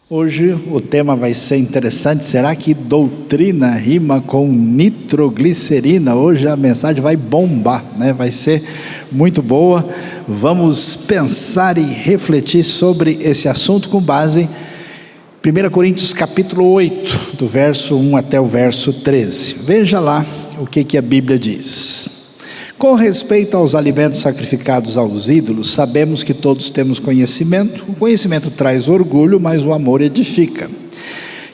Hoje o tema vai ser interessante. Será que doutrina rima com nitroglicerina? Hoje a mensagem vai bombar, né? Vai ser muito boa. Vamos pensar e refletir sobre esse assunto com base em 1 Coríntios capítulo 8, do verso 1 até o verso 13. Veja lá o que a Bíblia diz. Com respeito aos alimentos sacrificados aos ídolos, sabemos que todos temos conhecimento. O conhecimento traz orgulho, mas o amor edifica.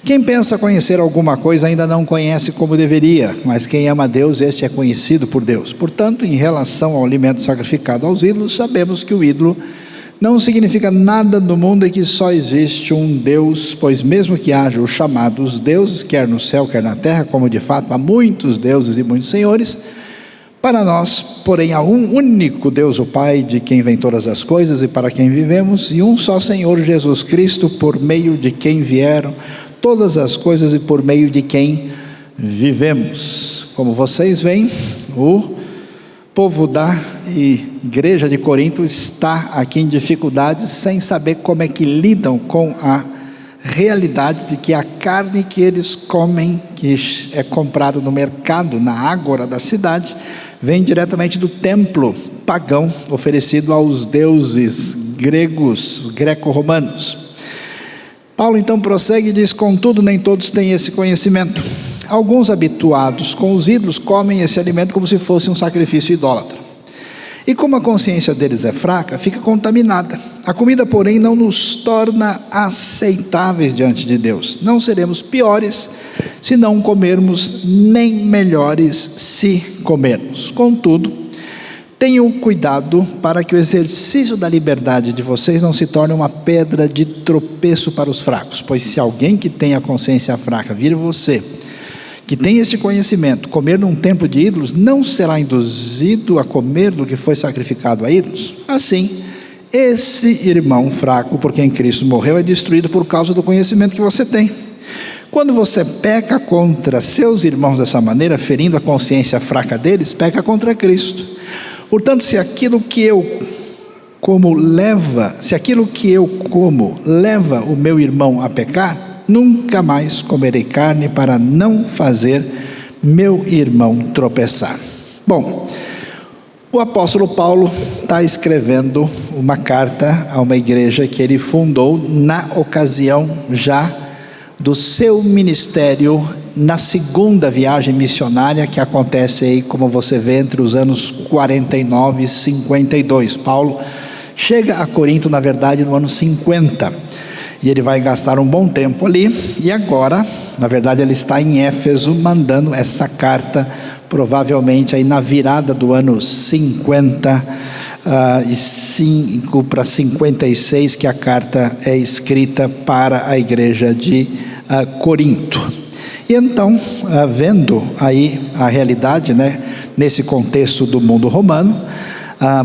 Quem pensa conhecer alguma coisa ainda não conhece como deveria, mas quem ama a Deus, este é conhecido por Deus. Portanto, em relação ao alimento sacrificado aos ídolos, sabemos que o ídolo não significa nada no mundo e que só existe um Deus, pois mesmo que haja os chamados deuses, quer no céu, quer na terra, como de fato há muitos deuses e muitos senhores, para nós, porém, há um único Deus, o Pai, de quem vem todas as coisas e para quem vivemos, e um só Senhor Jesus Cristo, por meio de quem vieram todas as coisas e por meio de quem vivemos. Como vocês veem, o povo da igreja de Corinto está aqui em dificuldades, sem saber como é que lidam com a realidade de que a carne que eles comem, que é comprado no mercado, na ágora da cidade, vem diretamente do templo pagão oferecido aos deuses gregos, greco-romanos. Paulo então prossegue e diz: contudo, nem todos têm esse conhecimento. Alguns habituados com os ídolos comem esse alimento como se fosse um sacrifício idólatra. E como a consciência deles é fraca, fica contaminada. A comida, porém, não nos torna aceitáveis diante de Deus. Não seremos piores se não comermos, nem melhores se comermos. Contudo, tenham cuidado para que o exercício da liberdade de vocês não se torne uma pedra de tropeço para os fracos. Pois se alguém que tem a consciência fraca vir você, que tem esse conhecimento, comer num templo de ídolos, não será induzido a comer do que foi sacrificado a ídolos? Assim, esse irmão fraco, por quem Cristo morreu, é destruído por causa do conhecimento que você tem. Quando você peca contra seus irmãos dessa maneira, ferindo a consciência fraca deles, peca contra Cristo. Portanto, se aquilo que eu como leva o meu irmão a pecar, nunca mais comerei carne para não fazer meu irmão tropeçar. Bom, o apóstolo Paulo está escrevendo uma carta a uma igreja que ele fundou na ocasião já do seu ministério na segunda viagem missionária, que acontece aí, como você vê, entre os anos 49 e 52. Paulo chega a Corinto, na verdade, no ano 50. E ele vai gastar um bom tempo ali, e agora, na verdade, ele está em Éfeso, mandando essa carta, provavelmente aí na virada do ano 55 para 56, que a carta é escrita para a igreja de Corinto. E então, vendo aí a realidade, né, nesse contexto do mundo romano,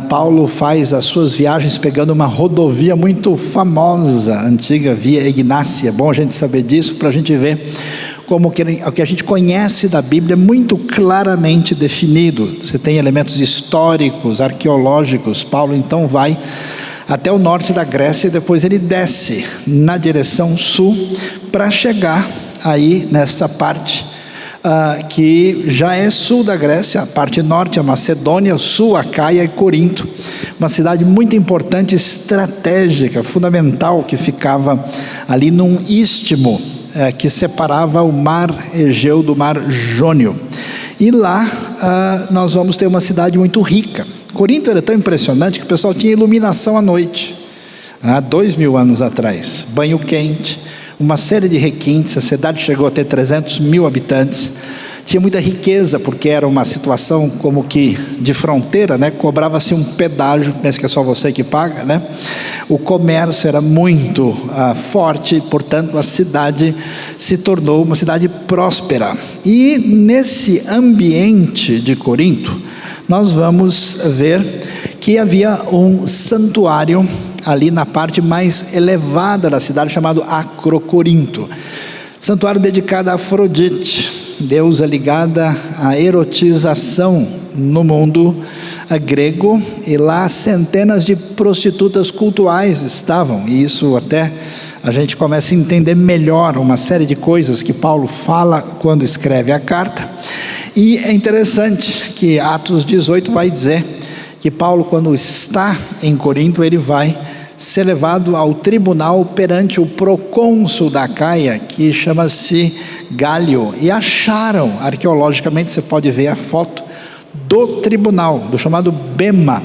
Paulo faz as suas viagens pegando uma rodovia muito famosa, antiga Via Ignácia. Bom a gente saber disso, para a gente ver como o que a gente conhece da Bíblia é muito claramente definido. Você tem elementos históricos, arqueológicos. Paulo então vai até o norte da Grécia e depois ele desce na direção sul para chegar aí nessa parte que já é sul da Grécia, a parte norte a Macedônia, sul a Caia e Corinto, uma cidade muito importante, estratégica, fundamental, que ficava ali num istmo que separava o mar Egeu do mar Jônio. E lá nós vamos ter uma cidade muito rica. Corinto era tão impressionante que o pessoal tinha iluminação à noite, há 2000 anos atrás, banho quente, uma série de requintes. A cidade chegou a ter 300 mil habitantes, tinha muita riqueza, porque era uma situação como que de fronteira, né? Cobrava-se um pedágio, pensa que é só você que paga, né? O comércio era muito forte, portanto a cidade se tornou uma cidade próspera. E nesse ambiente de Corinto, nós vamos ver que havia um santuário ali na parte mais elevada da cidade, chamado Acrocorinto, santuário dedicado a Afrodite, deusa ligada à erotização no mundo grego, e lá centenas de prostitutas cultuais estavam, e isso até a gente começa a entender melhor uma série de coisas que Paulo fala quando escreve a carta. E é interessante que Atos 18 vai dizer que Paulo, quando está em Corinto, ele vai ser levado ao tribunal perante o procônsul da Acaia, que chama-se Gálio, e acharam, arqueologicamente você pode ver a foto do tribunal, do chamado Bema,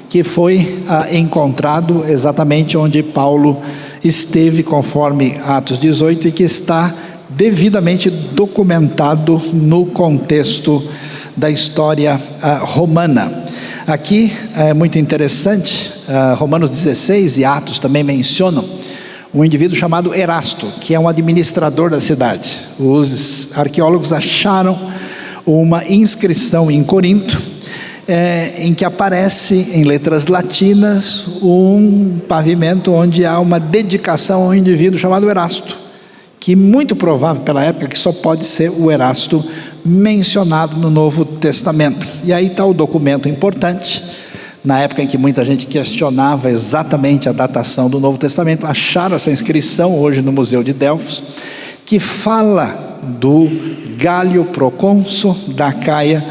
que foi encontrado exatamente onde Paulo esteve, conforme Atos 18, e que está devidamente documentado no contexto da história romana. Aqui é muito interessante, Romanos 16 e Atos também mencionam um indivíduo chamado Erasto, que é um administrador da cidade. Os arqueólogos acharam uma inscrição em Corinto, em que aparece em letras latinas um pavimento onde há uma dedicação a um indivíduo chamado Erasto, que muito provável pela época que só pode ser o Erasto mencionado no Novo Testamento. E aí está o documento importante, na época em que muita gente questionava exatamente a datação do Novo Testamento, acharam essa inscrição hoje no Museu de Delfos, que fala do Gálio procônsul da Acaia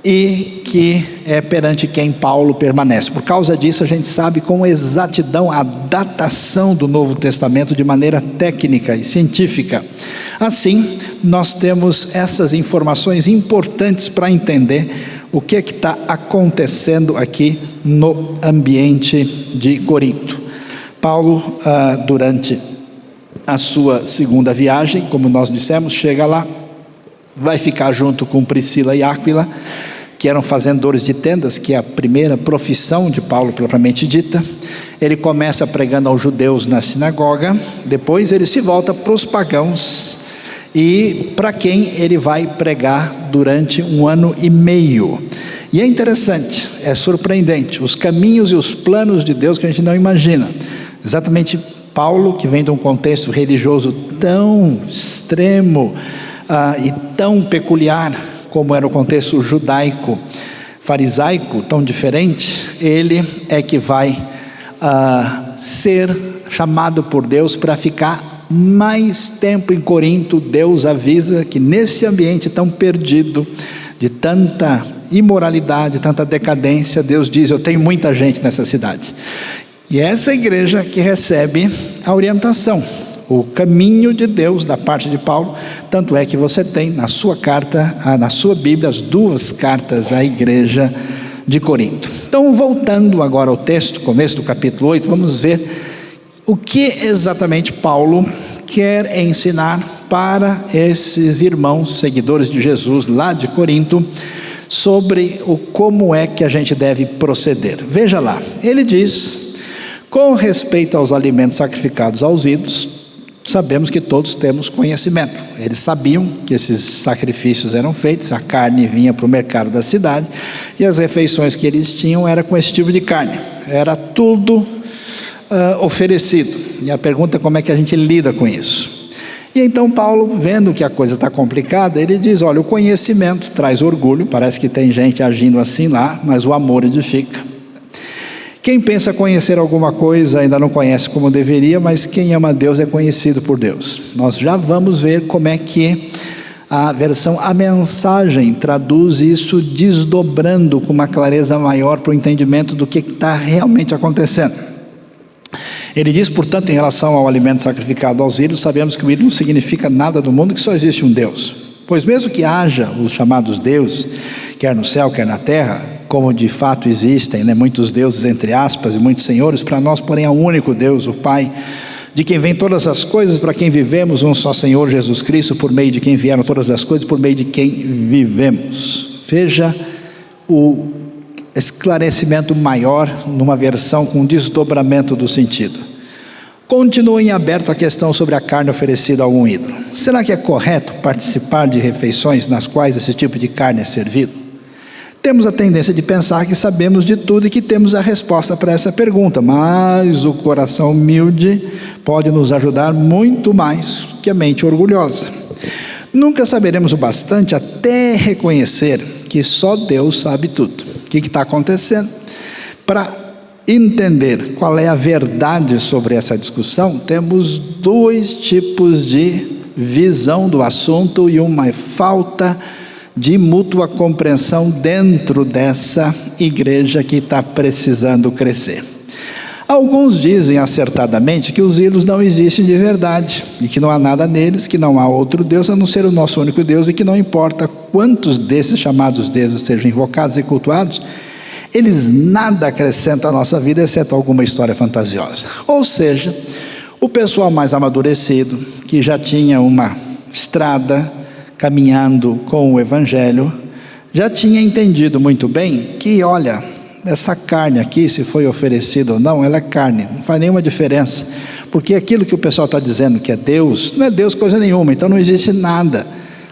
e que é perante quem Paulo permanece. Por causa disso a gente sabe com exatidão a datação do Novo Testamento de maneira técnica e científica. Assim, nós temos essas informações importantes para entender o que está acontecendo aqui no ambiente de Corinto. Paulo, durante a sua segunda viagem, como nós dissemos, chega lá, vai ficar junto com Priscila e Áquila, que eram fazendores de tendas, que é a primeira profissão de Paulo propriamente dita. Ele começa pregando aos judeus na sinagoga, depois ele se volta para os pagãos, e para quem ele vai pregar durante 1 ano e meio. E é interessante, é surpreendente, os caminhos e os planos de Deus que a gente não imagina. Exatamente Paulo, que vem de um contexto religioso tão extremo e tão peculiar, como era o contexto judaico, farisaico, tão diferente, ele é que vai ser chamado por Deus para ficar mais tempo em Corinto. Deus avisa que nesse ambiente tão perdido, de tanta imoralidade, tanta decadência, Deus diz: eu tenho muita gente nessa cidade. E é essa igreja que recebe a orientação, o caminho de Deus da parte de Paulo. Tanto é que você tem na sua carta, na sua Bíblia, as 2 cartas à igreja de Corinto. Então, voltando agora ao texto, começo do capítulo 8, vamos ver o que exatamente Paulo quer ensinar para esses irmãos seguidores de Jesus lá de Corinto, sobre como é que a gente deve proceder. Veja lá, ele diz: com respeito aos alimentos sacrificados aos ídolos, sabemos que todos temos conhecimento. Eles sabiam que esses sacrifícios eram feitos, a carne vinha para o mercado da cidade, e as refeições que eles tinham era com esse tipo de carne, era tudo oferecido. E a pergunta é como é que a gente lida com isso. E então Paulo, vendo que a coisa está complicada, ele diz: olha, o conhecimento traz orgulho, parece que tem gente agindo assim lá, mas o amor edifica. Quem pensa conhecer alguma coisa ainda não conhece como deveria, mas quem ama Deus é conhecido por Deus. Nós já vamos ver como é que a mensagem traduz isso, desdobrando com uma clareza maior para o entendimento do que está realmente acontecendo. Ele diz, portanto, em relação ao alimento sacrificado aos ídolos, sabemos que o ídolo não significa nada do mundo, que só existe um Deus. Pois mesmo que haja os chamados deuses, quer no céu, quer na terra, como de fato existem, muitos deuses entre aspas e muitos senhores, para nós, porém, há um único Deus, o Pai, de quem vêm todas as coisas, para quem vivemos, um só Senhor Jesus Cristo, por meio de quem vieram todas as coisas, por meio de quem vivemos. Veja o esclarecimento maior numa versão com desdobramento do sentido. Continua em aberto a questão sobre a carne oferecida a algum ídolo. Será que é correto participar de refeições nas quais esse tipo de carne é servido? Temos a tendência de pensar que sabemos de tudo e que temos a resposta para essa pergunta, mas o coração humilde pode nos ajudar muito mais que a mente orgulhosa. Nunca saberemos o bastante até reconhecer que só Deus sabe tudo. O que está acontecendo? Para entender qual é a verdade sobre essa discussão, temos dois tipos de visão do assunto e uma falta de mútua compreensão dentro dessa igreja que está precisando crescer. Alguns dizem acertadamente que os ídolos não existem de verdade e que não há nada neles, que não há outro Deus a não ser o nosso único Deus e que não importa quantos desses chamados deuses sejam invocados e cultuados, eles nada acrescentam à nossa vida, exceto alguma história fantasiosa. Ou seja, o pessoal mais amadurecido, que já tinha uma estrada caminhando com o Evangelho, já tinha entendido muito bem que, olha, essa carne aqui, se foi oferecida ou não, ela é carne, não faz nenhuma diferença, porque aquilo que o pessoal está dizendo que é Deus, não é Deus coisa nenhuma, então não existe nada,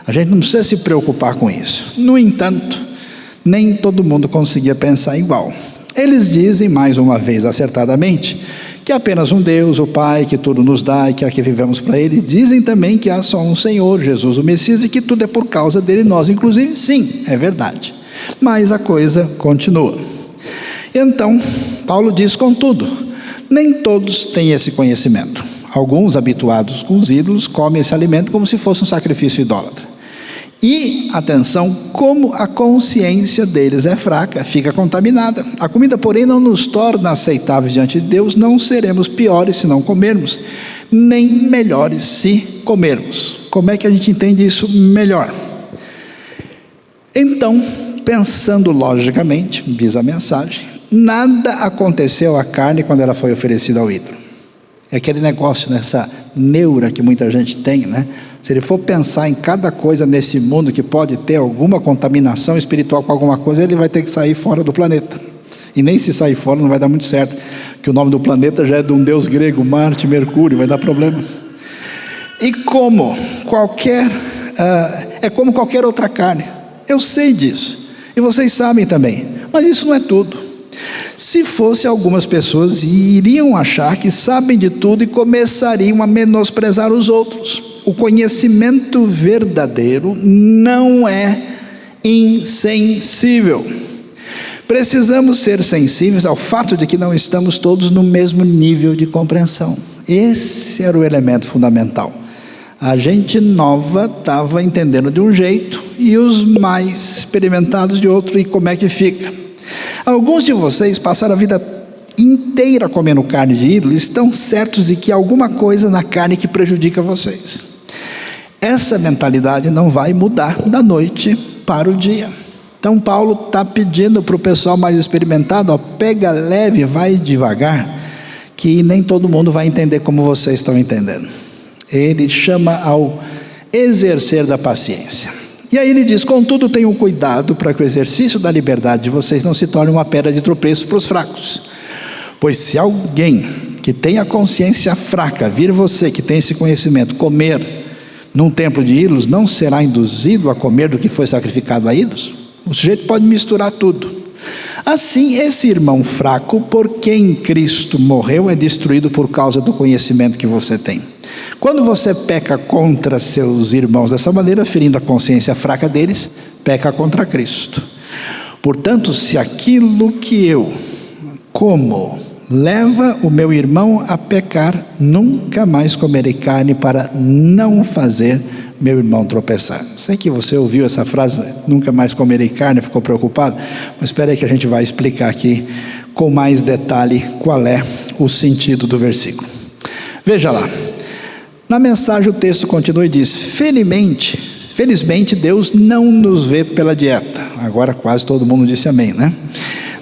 a gente não precisa se preocupar com isso. No entanto, nem todo mundo conseguia pensar igual. Eles dizem, mais uma vez acertadamente, que há apenas um Deus, o Pai, que tudo nos dá e que vivemos para Ele. Dizem também que há só um Senhor, Jesus o Messias, e que tudo é por causa dele, nós inclusive. Sim, é verdade, mas a coisa continua. Então, Paulo diz, contudo, nem todos têm esse conhecimento. Alguns, habituados com os ídolos, comem esse alimento como se fosse um sacrifício idólatra. E, atenção, como a consciência deles é fraca, fica contaminada. A comida, porém, não nos torna aceitáveis diante de Deus, não seremos piores se não comermos, nem melhores se comermos. Como é que a gente entende isso melhor? Então, pensando logicamente, diz a mensagem, nada aconteceu à carne quando ela foi oferecida ao ídolo. É aquele negócio, nessa neura que muita gente tem, né? Se ele for pensar em cada coisa nesse mundo que pode ter alguma contaminação espiritual com alguma coisa, ele vai ter que sair fora do planeta. E nem se sair fora não vai dar muito certo, que o nome do planeta já é de um deus grego, Marte, Mercúrio, vai dar problema. E como qualquer outra carne, eu sei disso, e vocês sabem também, mas isso não é tudo. Se fosse, algumas pessoas iriam achar que sabem de tudo e começariam a menosprezar os outros. O conhecimento verdadeiro não é insensível. Precisamos ser sensíveis ao fato de que não estamos todos no mesmo nível de compreensão. Esse era o elemento fundamental. A gente nova estava entendendo de um jeito e os mais experimentados de outro, e como é que fica? Alguns de vocês passaram a vida inteira comendo carne de ídolo e estão certos de que há alguma coisa na carne que prejudica vocês. Essa mentalidade não vai mudar da noite para o dia. Então Paulo está pedindo para o pessoal mais experimentado, ó, pega leve, vai devagar, que nem todo mundo vai entender como vocês estão entendendo. Ele chama ao exercer da paciência. E aí ele diz, contudo tenham cuidado para que o exercício da liberdade de vocês não se torne uma pedra de tropeço para os fracos. Pois se alguém que tem a consciência fraca vir você que tem esse conhecimento comer num templo de ídolos, não será induzido a comer do que foi sacrificado a ídolos? O sujeito pode misturar tudo. Assim, esse irmão fraco, por quem Cristo morreu, é destruído por causa do conhecimento que você tem. Quando você peca contra seus irmãos dessa maneira, ferindo a consciência fraca deles, peca contra Cristo. Portanto, se aquilo que eu como leva o meu irmão a pecar, nunca mais comerei carne para não fazer meu irmão tropeçar. Sei que você ouviu essa frase, nunca mais comerei carne, ficou preocupado, mas espera aí que a gente vai explicar aqui com mais detalhe qual é o sentido do versículo. Veja lá, na mensagem o texto continua e diz, felizmente Deus não nos vê pela dieta. Agora quase todo mundo disse amém, né?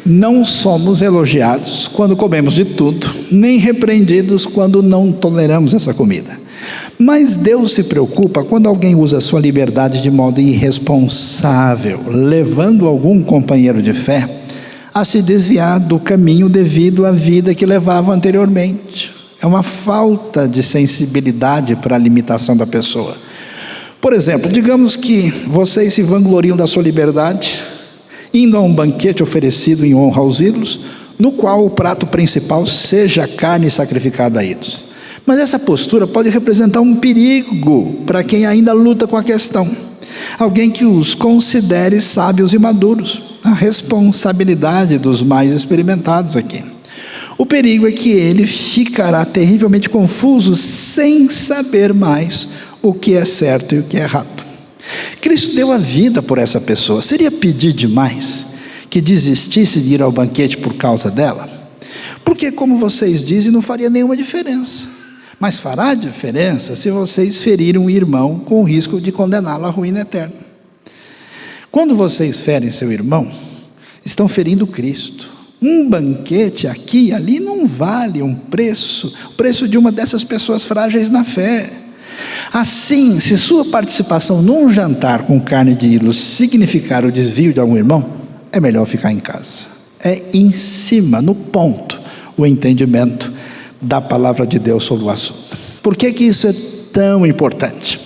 Não somos elogiados quando comemos de tudo, nem repreendidos quando não toleramos essa comida. Mas Deus se preocupa quando alguém usa a sua liberdade de modo irresponsável, levando algum companheiro de fé a se desviar do caminho devido à vida que levava anteriormente. É uma falta de sensibilidade para a limitação da pessoa. Por exemplo, digamos que vocês se vangloriam da sua liberdade, indo a um banquete oferecido em honra aos ídolos, no qual o prato principal seja carne sacrificada a ídolos. Mas essa postura pode representar um perigo para quem ainda luta com a questão. Alguém que os considere sábios e maduros. A responsabilidade dos mais experimentados aqui. O perigo é que ele ficará terrivelmente confuso, sem saber mais o que é certo e o que é errado. Cristo deu a vida por essa pessoa. Seria pedir demais que desistisse de ir ao banquete por causa dela? Porque, como vocês dizem, não faria nenhuma diferença. Mas fará diferença se vocês ferirem um irmão com o risco de condená-lo à ruína eterna. Quando vocês ferem seu irmão, estão ferindo Cristo. Um banquete aqui e ali não vale o preço de uma dessas pessoas frágeis na fé. Assim, se sua participação num jantar com carne de ídolos significar o desvio de algum irmão, é melhor ficar em casa. É em cima, no ponto, o entendimento da palavra de Deus sobre o assunto. Por que isso é tão importante?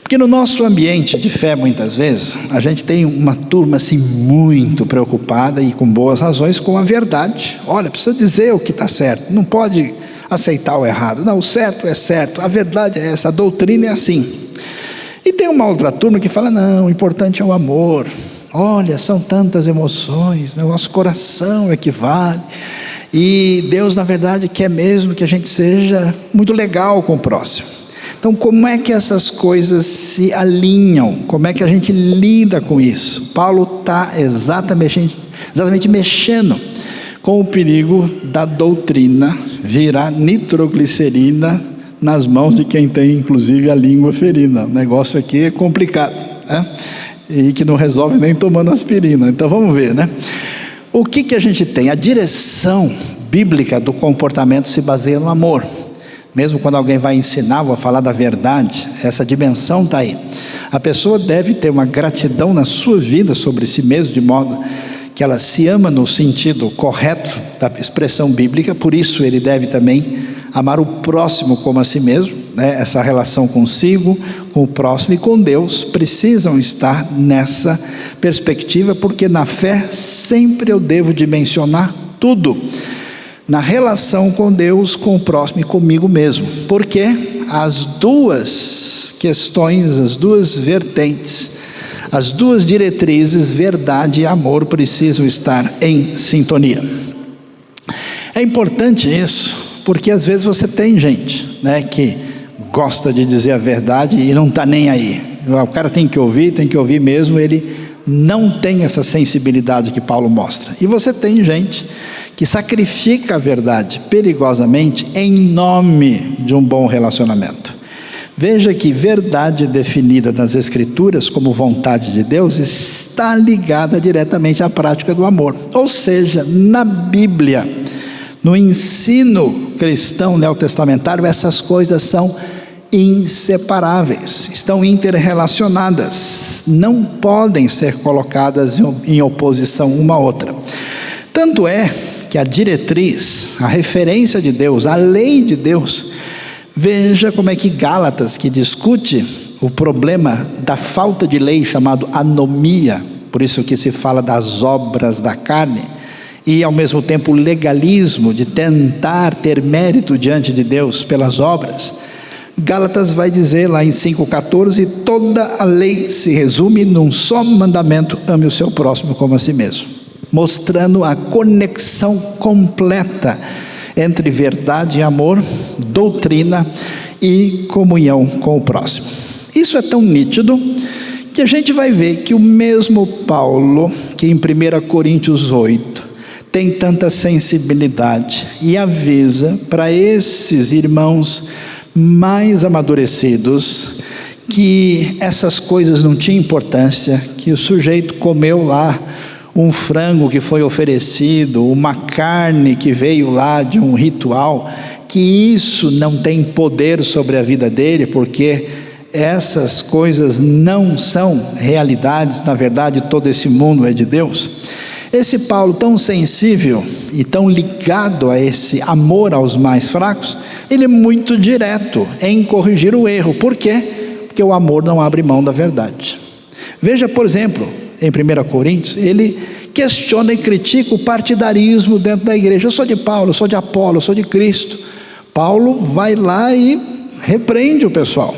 Porque no nosso ambiente de fé, muitas vezes, a gente tem uma turma assim muito preocupada e com boas razões com a verdade. Olha, precisa dizer o que está certo, não pode aceitar o errado. Não, o certo é certo, a verdade é essa, a doutrina é assim. E tem uma outra turma que fala, não, o importante é o amor. Olha, são tantas emoções, né? O nosso coração equivale. E Deus, na verdade, quer mesmo que a gente seja muito legal com o próximo. Então, como é que essas coisas se alinham? Como é que a gente lida com isso? Paulo está exatamente mexendo com o perigo da doutrina virar nitroglicerina nas mãos de quem tem, inclusive, a língua ferida. O negócio aqui é complicado, né? E que não resolve nem tomando aspirina. Então, vamos ver, né? O que a gente tem? A direção bíblica do comportamento se baseia no amor. Mesmo quando alguém vai ensinar ou falar da verdade, essa dimensão está aí. A pessoa deve ter uma gratidão na sua vida sobre si mesma, de modo que ela se ama no sentido correto da expressão bíblica. Por isso ele deve também amar o próximo como a si mesmo, né? Essa relação consigo, com o próximo e com Deus precisam estar nessa perspectiva, porque na fé sempre eu devo dimensionar tudo na relação com Deus, com o próximo e comigo mesmo. Porque as duas questões, as duas vertentes, as duas diretrizes, verdade e amor, precisam estar em sintonia. É importante isso, porque às vezes você tem gente, né, que gosta de dizer a verdade e não está nem aí. O cara tem que ouvir mesmo, ele não tem essa sensibilidade que Paulo mostra. E você tem gente que sacrifica a verdade perigosamente em nome de um bom relacionamento. Veja que verdade definida nas Escrituras como vontade de Deus está ligada diretamente à prática do amor. Ou seja, na Bíblia, no ensino cristão neotestamentário, essas coisas são inseparáveis, estão interrelacionadas, não podem ser colocadas em oposição uma à outra. Tanto é que a diretriz, a referência de Deus, a lei de Deus, veja como é que Gálatas, que discute o problema da falta de lei, chamado anomia, por isso que se fala das obras da carne, e ao mesmo tempo o legalismo de tentar ter mérito diante de Deus pelas obras. Gálatas vai dizer lá em 5,14, toda a lei se resume num só mandamento: ame o seu próximo como a si mesmo, mostrando a conexão completa entre verdade e amor, doutrina e comunhão com o próximo. Isso é tão nítido que a gente vai ver que o mesmo Paulo, que em 1 Coríntios 8 tem tanta sensibilidade e avisa para esses irmãos mais amadurecidos que essas coisas não tinham importância, que o sujeito comeu lá um frango que foi oferecido, uma carne que veio lá de um ritual, que isso não tem poder sobre a vida dele, porque essas coisas não são realidades. Na verdade, todo esse mundo é de Deus. Esse Paulo tão sensível e tão ligado a esse amor aos mais fracos, ele é muito direto em corrigir o erro. Por quê? Porque o amor não abre mão da verdade. Veja, por exemplo, em 1 Coríntios, ele questiona e critica o partidarismo dentro da igreja. Eu sou de Paulo, eu sou de Apolo, eu sou de Cristo. Paulo vai lá e repreende o pessoal.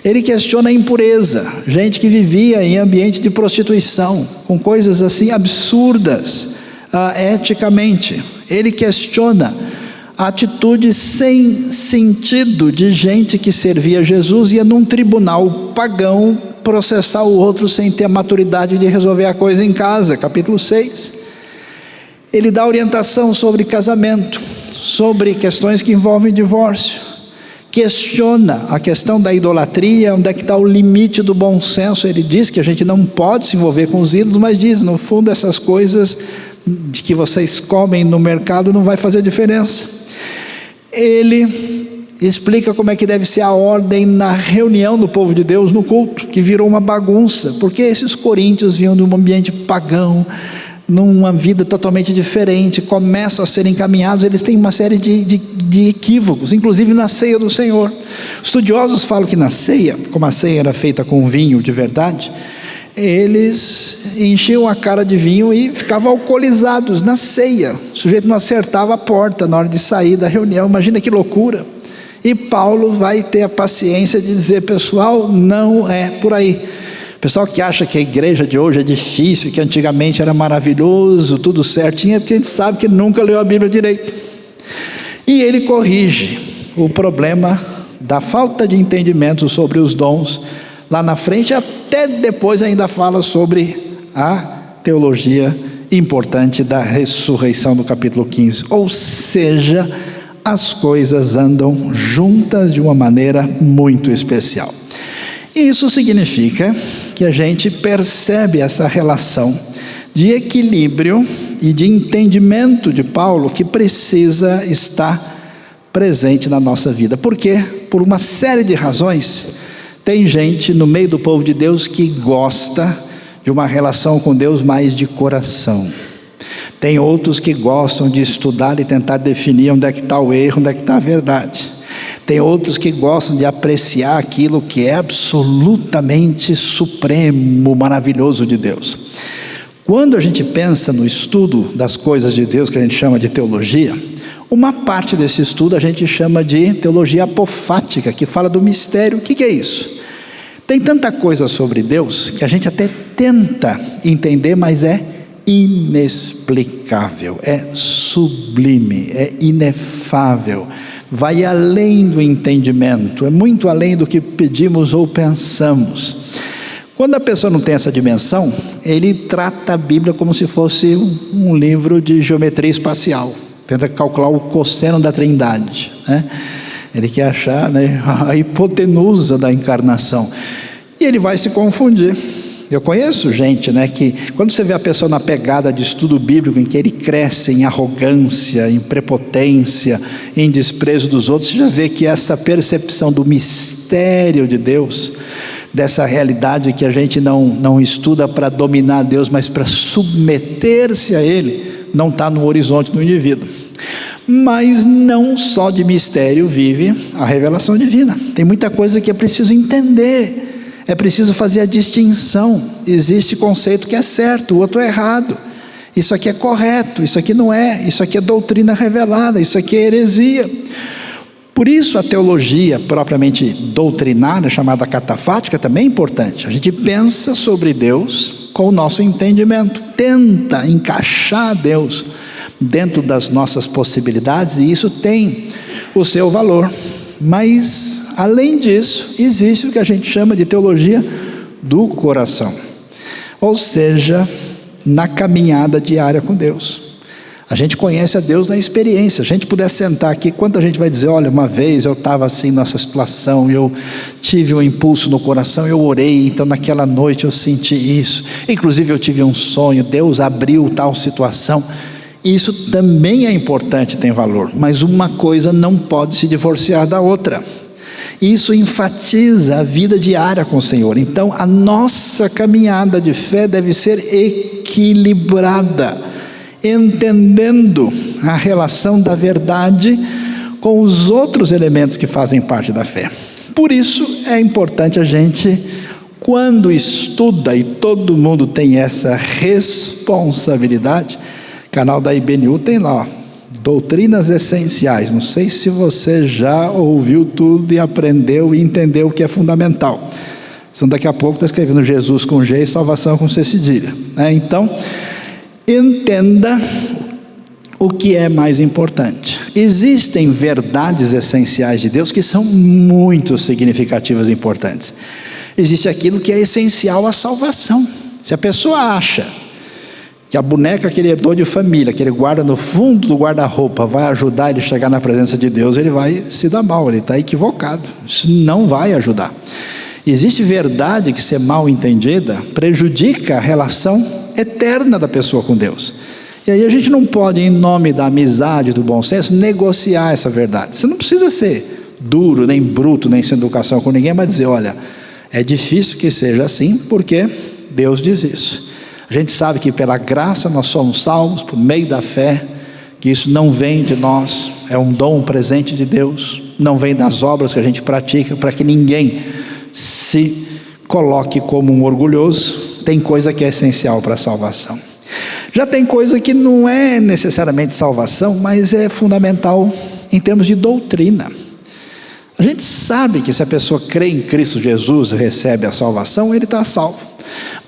Ele questiona a impureza, gente que vivia em ambiente de prostituição, com coisas assim absurdas, eticamente. Ele questiona a atitude sem sentido de gente que servia Jesus e ia num tribunal pagão processar o outro sem ter a maturidade de resolver a coisa em casa. Capítulo 6. Ele dá orientação sobre casamento, sobre questões que envolvem divórcio. Questiona a questão da idolatria, onde é que está o limite do bom senso. Ele diz que a gente não pode se envolver com os ídolos, mas diz, no fundo, essas coisas de que vocês comem no mercado não vai fazer diferença. Ele explica como é que deve ser a ordem na reunião do povo de Deus no culto, que virou uma bagunça, porque esses coríntios vinham de um ambiente pagão, numa vida totalmente diferente, começam a ser encaminhados, eles têm uma série de equívocos, inclusive na ceia do Senhor. Estudiosos falam que na ceia, como a ceia era feita com vinho de verdade, eles enchiam a cara de vinho e ficavam alcoolizados na ceia. O sujeito não acertava a porta na hora de sair da reunião. Imagina que loucura. E Paulo vai ter a paciência de dizer, pessoal, não é por aí. Pessoal que acha que a igreja de hoje é difícil, que antigamente era maravilhoso, tudo certinho, é porque a gente sabe que nunca leu a Bíblia direito. E ele corrige o problema da falta de entendimento sobre os dons lá na frente, até depois ainda fala sobre a teologia importante da ressurreição no capítulo 15. Ou seja, as coisas andam juntas de uma maneira muito especial. Isso significa que a gente percebe essa relação de equilíbrio e de entendimento de Paulo que precisa estar presente na nossa vida. Por quê? Por uma série de razões. Tem gente no meio do povo de Deus que gosta de uma relação com Deus mais de coração. Tem outros que gostam de estudar e tentar definir onde é que está o erro, onde é que está a verdade. Tem outros que gostam de apreciar aquilo que é absolutamente supremo, maravilhoso de Deus. Quando a gente pensa no estudo das coisas de Deus, que a gente chama de teologia, uma parte desse estudo a gente chama de teologia apofática, que fala do mistério. O que é isso? Tem tanta coisa sobre Deus que a gente até tenta entender, mas é inexplicável, é sublime, é inefável, vai além do entendimento, é muito além do que pedimos ou pensamos. Quando a pessoa não tem essa dimensão, ele trata a Bíblia como se fosse um livro de geometria espacial. Tenta calcular o cosseno da Trindade, né? Ele quer achar, né, a hipotenusa da encarnação. E ele vai se confundir. Eu conheço gente, né, que quando você vê a pessoa na pegada de estudo bíblico, em que ele cresce em arrogância, em prepotência, em desprezo dos outros, você já vê que essa percepção do mistério de Deus, dessa realidade que a gente não estuda para dominar Deus, mas para submeter-se a Ele, não está no horizonte do indivíduo. Mas não só de mistério vive a revelação divina. Tem muita coisa que é preciso entender, é preciso fazer a distinção. Existe conceito que é certo, o outro é errado. Isso aqui é correto, isso aqui não é. Isso aqui é doutrina revelada, isso aqui é heresia. Por isso a teologia propriamente doutrinária, chamada catafática, também é importante. A gente pensa sobre Deus com o nosso entendimento, tenta encaixar Deus dentro das nossas possibilidades, e isso tem o seu valor. Mas, além disso, existe o que a gente chama de teologia do coração, ou seja, na caminhada diária com Deus. A gente conhece a Deus na experiência. A gente puder sentar aqui, quanta gente vai dizer, olha, uma vez eu estava assim nessa situação, eu tive um impulso no coração, eu orei, então naquela noite eu senti isso, inclusive eu tive um sonho, Deus abriu tal situação. Isso também é importante, tem valor, mas uma coisa não pode se divorciar da outra. Isso enfatiza a vida diária com o Senhor. Então a nossa caminhada de fé deve ser equilibrada, entendendo a relação da verdade com os outros elementos que fazem parte da fé. Por isso é importante a gente, quando estuda, e todo mundo tem essa responsabilidade, canal da IBNU tem lá, ó, doutrinas essenciais. Não sei se você já ouviu tudo e aprendeu e entendeu o que é fundamental. Então daqui a pouco está escrevendo Jesus com G e salvação com C cedilha, né? Então, Entenda o que é mais importante. Existem verdades essenciais de Deus que são muito significativas e importantes. Existe aquilo que é essencial à salvação. Se a pessoa acha que a boneca que ele herdou de família, que ele guarda no fundo do guarda-roupa, vai ajudar ele a chegar na presença de Deus, ele vai se dar mal, ele está equivocado. Isso não vai ajudar. Existe verdade que, se mal entendida, prejudica a relação eterna da pessoa com Deus. E aí a gente não pode, em nome da amizade, do bom senso, negociar essa verdade. Você não precisa ser duro, nem bruto, nem sem educação com ninguém, mas dizer, olha, é difícil que seja assim, porque Deus diz isso. A gente sabe que pela graça nós somos salvos por meio da fé, que isso não vem de nós, é um dom, um presente de Deus, não vem das obras que a gente pratica, para que ninguém se coloque como um orgulhoso. Tem coisa que é essencial para a salvação. Já tem coisa que não é necessariamente salvação, mas é fundamental em termos de doutrina. A gente sabe que se a pessoa crê em Cristo Jesus e recebe a salvação, ele está salvo.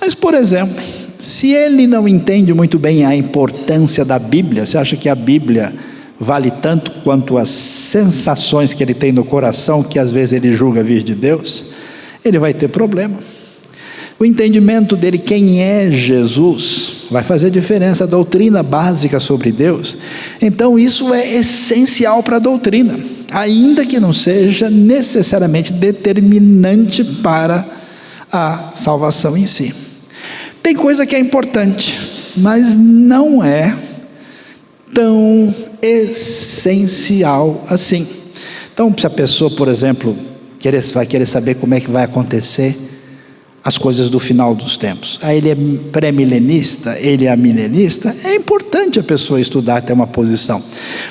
Mas, por exemplo, se ele não entende muito bem a importância da Bíblia, você acha que a Bíblia vale tanto quanto as sensações que ele tem no coração, que às vezes ele julga vir de Deus, ele vai ter problema. O entendimento dele, quem é Jesus, vai fazer diferença, a doutrina básica sobre Deus. Então isso é essencial para a doutrina, ainda que não seja necessariamente determinante para a salvação em si. Tem coisa que é importante, mas não é tão essencial assim. Então, se a pessoa, por exemplo, vai querer saber como é que vai acontecer as coisas do final dos tempos, aí ele é pré-milenista, ele é amilenista, é importante a pessoa estudar, ter uma posição,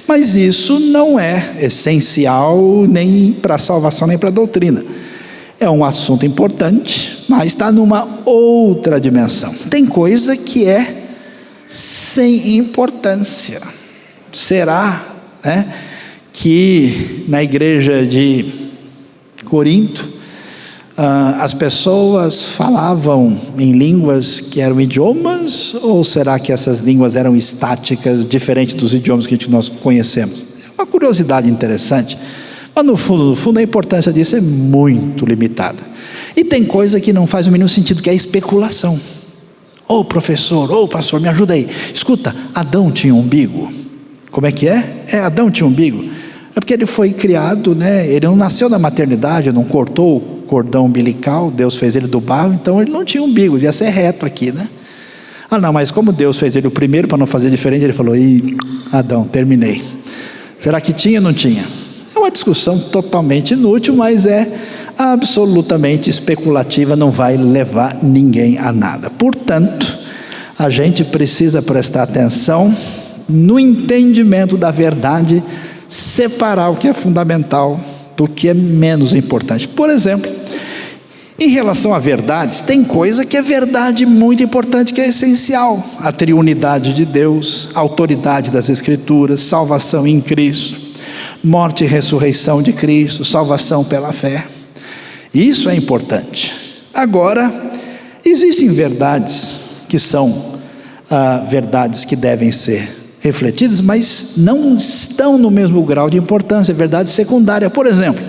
mas isso não é essencial nem para a salvação, nem para a doutrina. É um assunto importante, mas está numa outra dimensão. Tem coisa que é sem importância. Será, que na igreja de Corinto, as pessoas falavam em línguas que eram idiomas, ou será que essas línguas eram estáticas, diferentes dos idiomas que nós conhecemos? É uma curiosidade interessante. Mas no fundo, a importância disso é muito limitada. E tem coisa que não faz o mínimo sentido, que é a especulação. Ô professor, ô pastor, me ajuda aí. Escuta, Adão tinha umbigo. Como é que é? Adão tinha umbigo. É porque ele foi criado, ele não nasceu na maternidade, não cortou o cordão umbilical, Deus fez ele do barro, então ele não tinha umbigo, devia ser reto aqui, Ah não, mas como Deus fez ele o primeiro, para não fazer diferente, ele falou, Adão, terminei. Será que tinha ou não tinha? É uma discussão totalmente inútil, mas é absolutamente especulativa, não vai levar ninguém a nada. Portanto, a gente precisa prestar atenção no entendimento da verdade, separar o que é fundamental do que é menos importante. Por exemplo, em relação a verdades, tem coisa que é verdade muito importante, que é essencial: a triunidade de Deus, a autoridade das Escrituras, salvação em Cristo, morte e ressurreição de Cristo, salvação pela fé. Isso é importante. Agora, existem verdades que são verdades que devem ser refletidas, mas não estão no mesmo grau de importância, é verdade secundária. Por exemplo,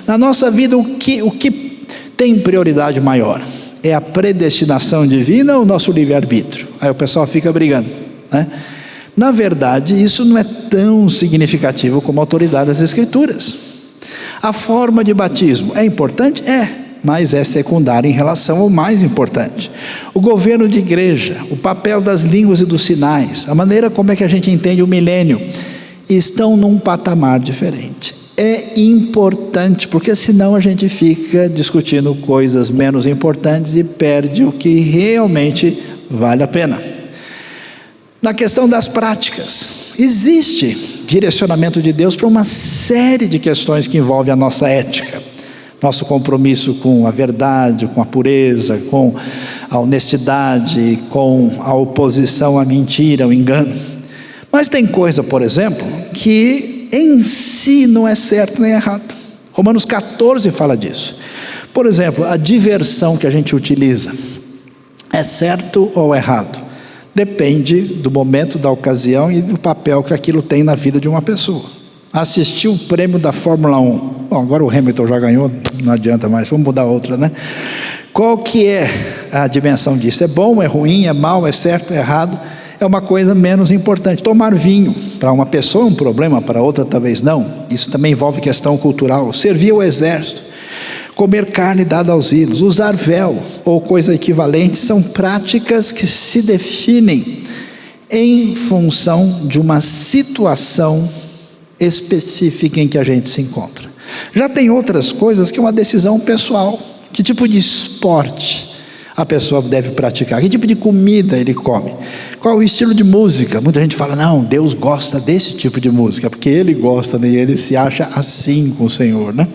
na nossa vida, o que tem prioridade maior? É a predestinação divina ou o nosso livre-arbítrio? Aí o pessoal fica brigando, Na verdade, isso não é tão significativo como a autoridade das Escrituras. A forma de batismo é importante? Mas é secundário em relação ao mais importante. O governo de igreja, o papel das línguas e dos sinais, a maneira como é que a gente entende o milênio, estão num patamar diferente. É importante, porque senão a gente fica discutindo coisas menos importantes e perde o que realmente vale a pena. Na questão das práticas, existe direcionamento de Deus para uma série de questões que envolvem a nossa ética, nosso compromisso com a verdade, com a pureza, com a honestidade, com a oposição à mentira, ao engano. Mas tem coisa, por exemplo, que em si não é certo nem errado. Romanos 14 fala disso. Por exemplo, a diversão que a gente utiliza, é certo ou errado? Depende do momento, da ocasião e do papel que aquilo tem na vida de uma pessoa. Assistir o prêmio da Fórmula 1. Bom, agora o Hamilton já ganhou, não adianta mais, vamos mudar outra, né? Qual que é a dimensão disso? É bom, é ruim, é mal, é certo, é errado? É uma coisa menos importante. Tomar vinho, para uma pessoa é um problema, para outra talvez não. Isso também envolve questão cultural. Servir ao exército, comer carne dada aos ídolos, usar véu ou coisa equivalente, são práticas que se definem em função de uma situação específica em que a gente se encontra. Já tem outras coisas que é uma decisão pessoal. Que tipo de esporte a pessoa deve praticar? Que tipo de comida ele come? Qual o estilo de música? Muita gente fala, não, Deus gosta desse tipo de música, porque Ele gosta, né? E Ele se acha assim com o Senhor, né?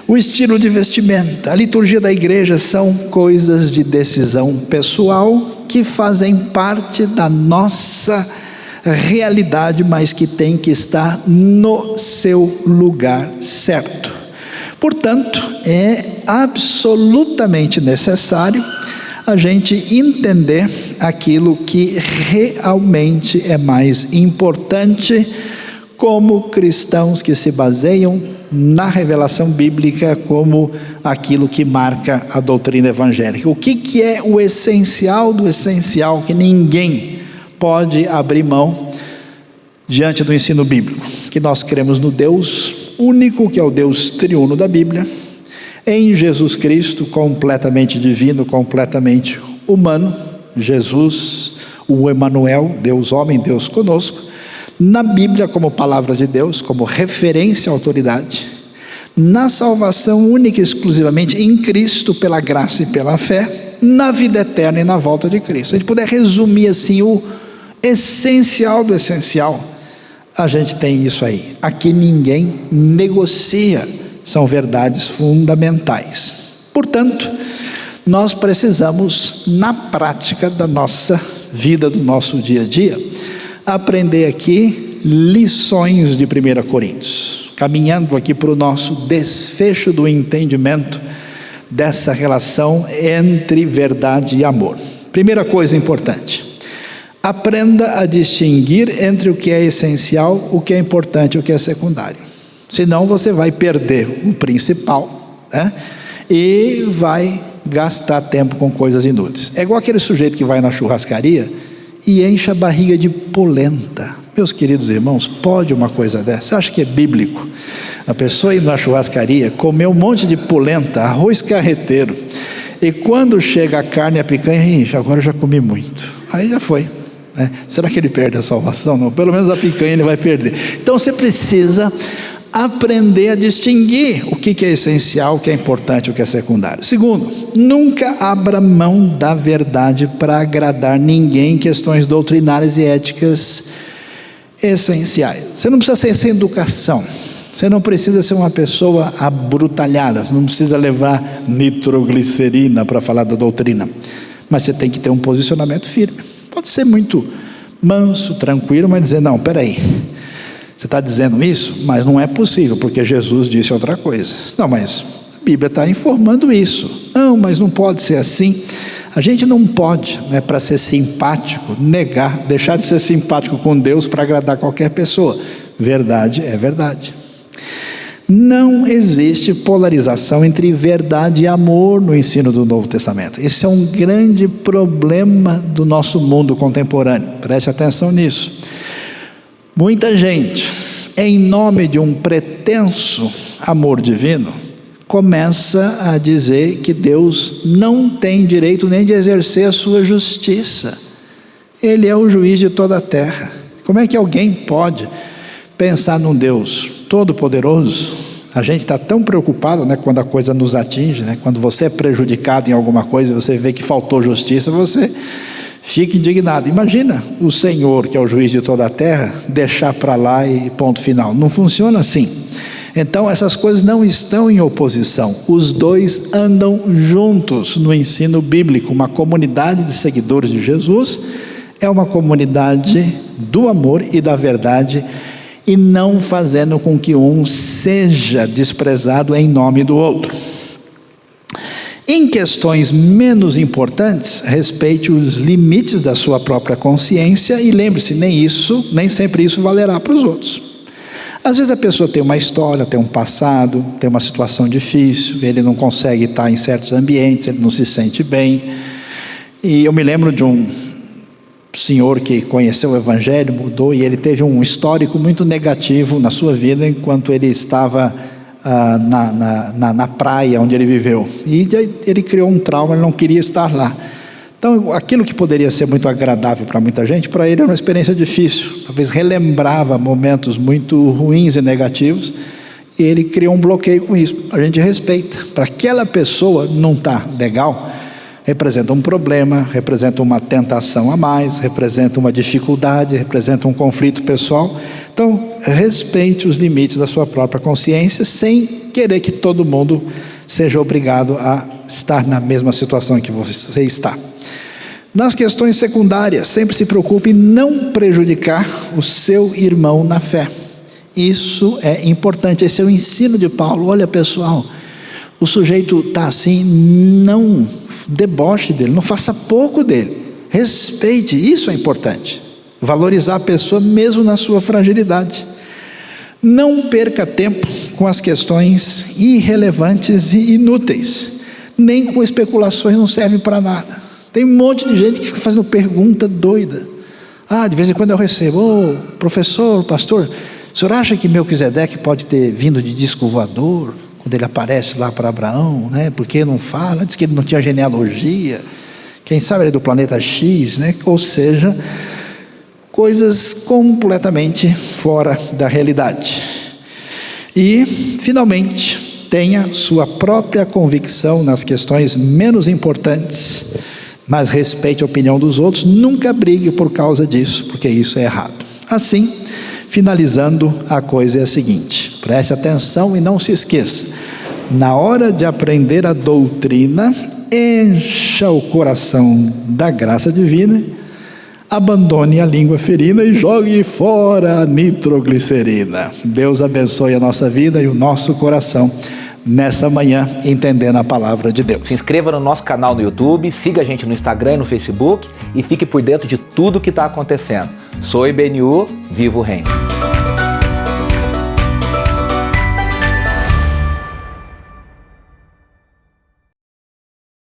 O estilo de vestimenta, a liturgia da igreja são coisas de decisão pessoal que fazem parte da nossa realidade, mas que tem que estar no seu lugar certo. Portanto, é absolutamente necessário a gente entender aquilo que realmente é mais importante como cristãos que se baseiam na revelação bíblica como aquilo que marca a doutrina evangélica. O que é o essencial do essencial que ninguém pode abrir mão diante do ensino bíblico? Que nós cremos no Deus único, que é o Deus triuno da Bíblia, em Jesus Cristo, completamente divino, completamente humano, Jesus, o Emanuel, Deus homem, Deus conosco, na Bíblia como palavra de Deus, como referência à autoridade, na salvação única e exclusivamente em Cristo, pela graça e pela fé, na vida eterna e na volta de Cristo. Se a gente puder resumir assim o essencial do essencial, a gente tem isso aí. Aqui ninguém negocia, são verdades fundamentais. Portanto, nós precisamos, na prática da nossa vida, do nosso dia a dia, aprender aqui lições de 1 Coríntios, caminhando aqui para o nosso desfecho do entendimento dessa relação entre verdade e amor. Primeira coisa importante: aprenda a distinguir entre o que é essencial, o que é importante e o que é secundário. Senão você vai perder o principal, né? E vai gastar tempo com coisas inúteis. É igual aquele sujeito que vai na churrascaria e enche a barriga de polenta. Meus queridos irmãos, pode uma coisa dessa? Você acha que é bíblico? A pessoa ir na churrascaria, comer um monte de polenta, arroz carreteiro, e quando chega a carne e a picanha, agora eu já comi muito. Aí já foi. Será que ele perde a salvação? Não, pelo menos a picanha ele vai perder. Então você precisa aprender a distinguir o que é essencial, o que é importante, o que é secundário. Segundo, nunca abra mão da verdade para agradar ninguém em questões doutrinárias e éticas essenciais. Você não precisa ser sem educação, você não precisa ser uma pessoa abrutalhada, você não precisa levar nitroglicerina para falar da doutrina, mas você tem que ter um posicionamento firme. Pode ser muito manso, tranquilo, mas dizer, não, peraí, você está dizendo isso, mas não é possível, porque Jesus disse outra coisa. Não, mas a Bíblia está informando isso. Não, mas não pode ser assim. A gente não pode, para ser simpático, negar, deixar de ser simpático com Deus para agradar qualquer pessoa. Verdade é verdade. Não existe polarização entre verdade e amor no ensino do Novo Testamento. Esse é um grande problema do nosso mundo contemporâneo. Preste atenção nisso. Muita gente, em nome de um pretenso amor divino, começa a dizer que Deus não tem direito nem de exercer a sua justiça. Ele é o juiz de toda a terra. Como é que alguém pode pensar num Deus todo-poderoso? A gente está tão preocupado, quando a coisa nos atinge, quando você é prejudicado em alguma coisa, você vê que faltou justiça, você fica indignado. Imagina o Senhor, que é o juiz de toda a terra, deixar para lá e ponto final. Não funciona assim. Então essas coisas não estão em oposição, os dois andam juntos no ensino bíblico. Uma comunidade de seguidores de Jesus é uma comunidade do amor e da verdade, e não fazendo com que um seja desprezado em nome do outro. Em questões menos importantes, respeite os limites da sua própria consciência e lembre-se, nem sempre isso valerá para os outros. Às vezes a pessoa tem uma história, tem um passado, tem uma situação difícil, ele não consegue estar em certos ambientes, ele não se sente bem. E eu me lembro de um senhor que conheceu o Evangelho, mudou, e ele teve um histórico muito negativo na sua vida enquanto ele estava na praia onde ele viveu, e ele criou um trauma, ele não queria estar lá. Então aquilo que poderia ser muito agradável para muita gente, para ele era uma experiência difícil, talvez relembrava momentos muito ruins e negativos, e ele criou um bloqueio com isso. A gente respeita. Para aquela pessoa não está legal, representa um problema, representa uma tentação a mais, representa uma dificuldade, representa um conflito pessoal. Então, respeite os limites da sua própria consciência, sem querer que todo mundo seja obrigado a estar na mesma situação em que você está. Nas questões secundárias, sempre se preocupe em não prejudicar o seu irmão na fé. Isso é importante, esse é o ensino de Paulo. Olha, pessoal, o sujeito está assim, não deboche dele, não faça pouco dele, respeite, isso é importante. Valorizar a pessoa mesmo na sua fragilidade. Não perca tempo com as questões irrelevantes e inúteis, nem com especulações, não servem para nada. Tem um monte de gente que fica fazendo pergunta doida. De vez em quando eu recebo: professor, pastor, o senhor acha que Melquisedeque pode ter vindo de disco voador, quando ele aparece lá para Abraão, né? Porque não fala, diz que ele não tinha genealogia, quem sabe ele é do planeta X, né? Ou seja, coisas completamente fora da realidade. E, finalmente, tenha sua própria convicção nas questões menos importantes, mas respeite a opinião dos outros, nunca brigue por causa disso, porque isso é errado. Assim, finalizando, a coisa é a seguinte: preste atenção e não se esqueça, na hora de aprender a doutrina, encha o coração da graça divina, abandone a língua ferina e jogue fora a nitroglicerina. Deus abençoe a nossa vida e o nosso coração nessa manhã, entendendo a palavra de Deus. Se inscreva no nosso canal no YouTube, siga a gente no Instagram e no Facebook e fique por dentro de tudo que está acontecendo. Sou IBNU, viva o reino.